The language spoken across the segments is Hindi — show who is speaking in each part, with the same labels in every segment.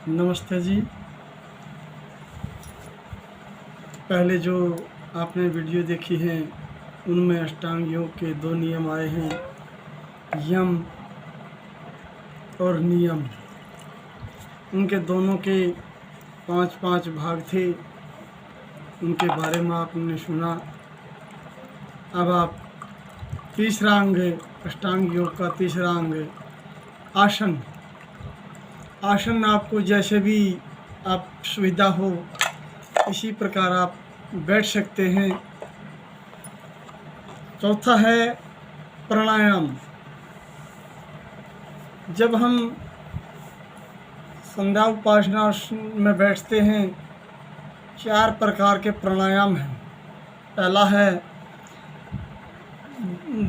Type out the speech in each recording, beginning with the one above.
Speaker 1: नमस्ते जी। पहले जो आपने वीडियो देखी है उनमें अष्टांग योग के 2 नियम आए हैं, यम और नियम। उनके दोनों के 5-5 भाग थे, उनके बारे में आपने सुना। अब आप तीसरा अंग है अष्टांग योग का, तीसरा अंग है आसन। आसन आपको जैसे भी आप सुविधा हो इसी प्रकार आप बैठ सकते हैं। चौथा है प्राणायाम। जब हम संध्या उपासना में बैठते हैं 4 प्रकार के प्राणायाम हैं। पहला है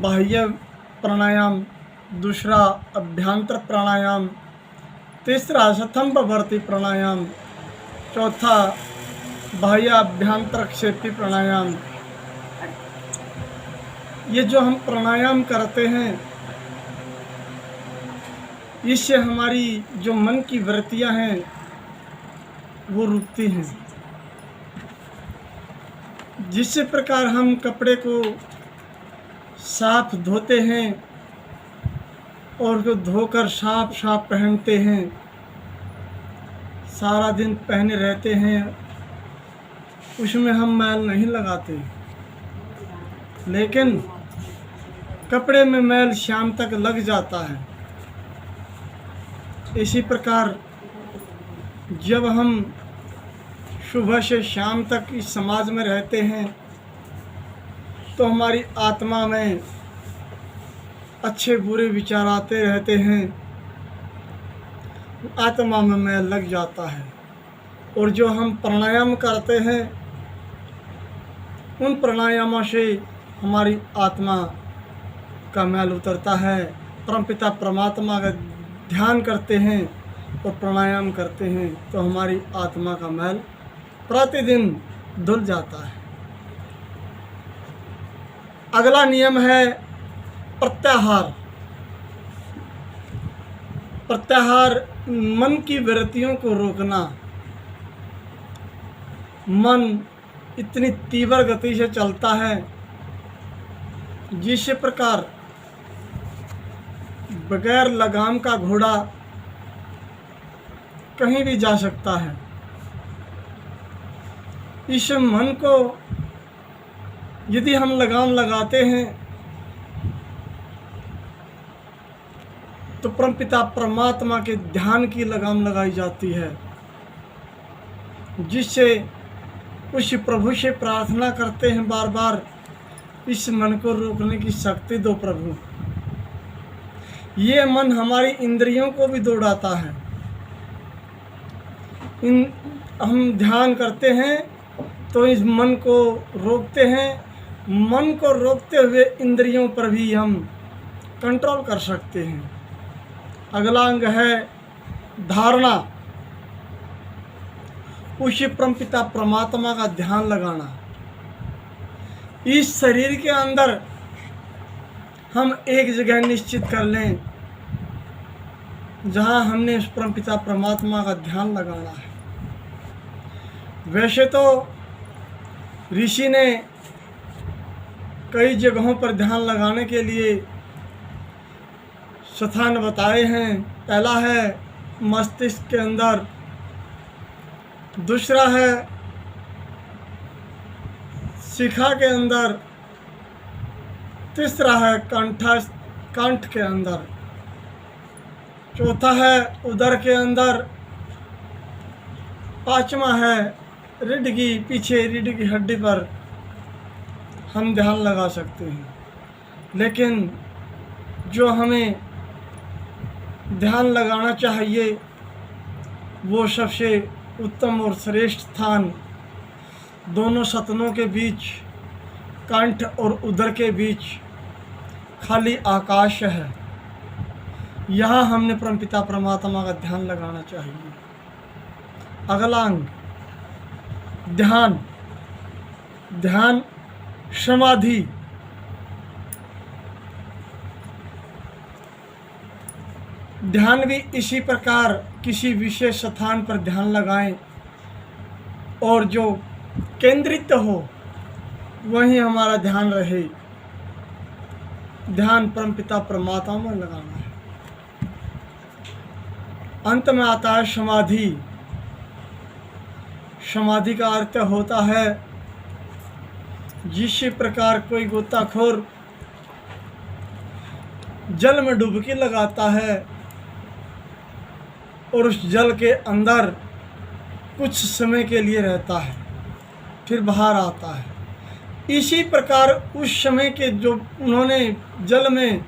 Speaker 1: बाह्य प्राणायाम, दूसरा अभ्यंतर प्राणायाम, तीसरा स्तंभवर्ती प्राणायाम, चौथा बाह्य अभ्यंतर क्षेपी प्राणायाम। ये जो हम प्राणायाम करते हैं इससे हमारी जो मन की वृत्तियां हैं वो रुकती हैं। जिस प्रकार हम कपड़े को साफ धोते हैं और उसको धोकर साफ पहनते हैं, सारा दिन पहने रहते हैं, उसमें हम मैल नहीं लगाते, लेकिन कपड़े में मैल शाम तक लग जाता है। इसी प्रकार जब हम सुबह से शाम तक इस समाज में रहते हैं तो हमारी आत्मा में अच्छे बुरे विचार आते रहते हैं, आत्मा में मैल लग जाता है। और जो हम प्राणायाम करते हैं उन प्राणायामों से हमारी आत्मा का मैल उतरता है। परमपिता परमात्मा का ध्यान करते हैं और प्राणायाम करते हैं तो हमारी आत्मा का मैल प्रतिदिन धुल जाता है। अगला नियम है प्रत्याहार। प्रत्याहार मन की वृत्तियों को रोकना। मन इतनी तीव्र गति से चलता है जिस प्रकार बगैर लगाम का घोड़ा कहीं भी जा सकता है। इस मन को यदि हम लगाम लगाते हैं तो परमपिता परमात्मा के ध्यान की लगाम लगाई जाती है, जिससे उस प्रभु से प्रार्थना करते हैं बार बार, इस मन को रोकने की शक्ति दो प्रभु। ये मन हमारी इंद्रियों को भी दौड़ाता है। हम ध्यान करते हैं तो इस मन को रोकते हैं। मन को रोकते हुए इंद्रियों पर भी हम कंट्रोल कर सकते हैं। अगला अंग है धारणा। उसी परमपिता परमात्मा का ध्यान लगाना। इस शरीर के अंदर हम एक जगह निश्चित कर लें जहां हमने उस परमपिता परमात्मा का ध्यान लगाना है। वैसे तो ऋषि ने कई जगहों पर ध्यान लगाने के लिए स्थान बताए हैं। पहला है मस्तिष्क के अंदर, दूसरा है शिखा के अंदर, तीसरा है कंठ के अंदर, चौथा है उदर के अंदर, पांचवा है रीढ़ की पीछे रीढ़ की हड्डी पर हम ध्यान लगा सकते हैं। लेकिन जो हमें ध्यान लगाना चाहिए वो सबसे उत्तम और श्रेष्ठ स्थान दोनों सतनों के बीच, कंठ और उदर के बीच खाली आकाश है। यहाँ हमने परमपिता परमात्मा का ध्यान लगाना चाहिए। अगला अंग ध्यान। ध्यान समाधि। ध्यान भी इसी प्रकार किसी विशेष स्थान पर ध्यान लगाएं और जो केंद्रित हो वहीं हमारा ध्यान रहे। ध्यान परमपिता परमात्मा में लगाना है। अंत में आता है समाधि। समाधि का अर्थ होता है जिस प्रकार कोई गोताखोर जल में डुबकी लगाता है और उस जल के अंदर कुछ समय के लिए रहता है, फिर बाहर आता है। इसी प्रकार उस समय के जो उन्होंने जल में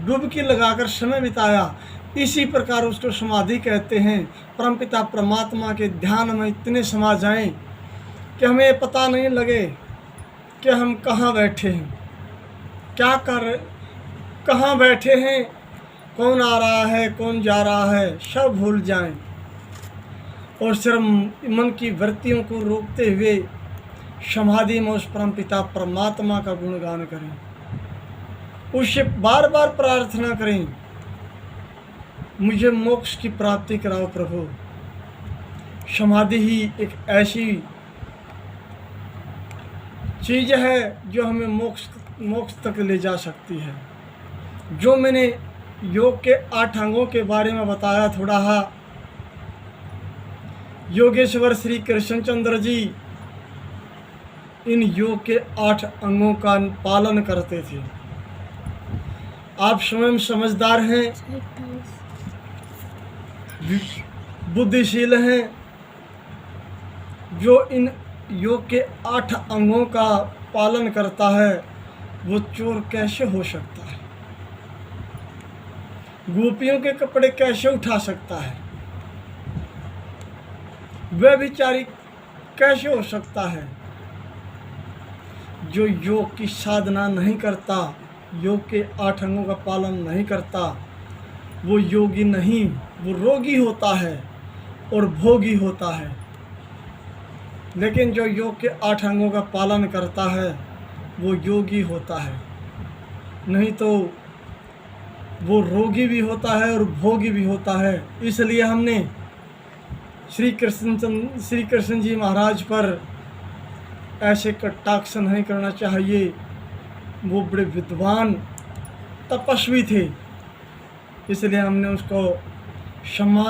Speaker 1: डुबकी लगाकर समय बिताया, इसी प्रकार उसको समाधि कहते हैं। परमपिता परमात्मा के ध्यान में इतने समा जाएं कि हमें पता नहीं लगे कि हम कहाँ बैठे हैं, क्या कर, कहाँ बैठे हैं, कौन आ रहा है, कौन जा रहा है, सब भूल जाएं और सिर्फ मन की वृत्तियों को रोकते हुए समाधि में उस परमपिता परमात्मा का गुणगान करें, उससे बार बार प्रार्थना करें, मुझे मोक्ष की प्राप्ति कराओ प्रभु। समाधि ही एक ऐसी चीज़ है जो हमें मोक्ष तक ले जा सकती है। जो मैंने योग के 8 अंगों के बारे में बताया थोड़ा हा, योगेश्वर श्री कृष्णचंद्र जी इन योग के 8 अंगों का पालन करते थे। आप स्वयं समझदार हैं, बुद्धिशील हैं, जो इन योग के 8 अंगों का पालन करता है वो चोर कैसे हो सकता है, गोपियों के कपड़े कैसे उठा सकता है, व्यभिचारी कैसे हो सकता है। जो योग की साधना नहीं करता, योग के 8 अंगों का पालन नहीं करता, वो योगी नहीं, वो रोगी होता है और भोगी होता है। लेकिन जो योग के 8 अंगों का पालन करता है वो योगी होता है, नहीं तो वो रोगी भी होता है और भोगी भी होता है। इसलिए हमने श्री कृष्ण जी महाराज पर ऐसे कटाक्ष नहीं करना चाहिए। वो बड़े विद्वान तपस्वी थे, इसलिए हमने उसको सम्मान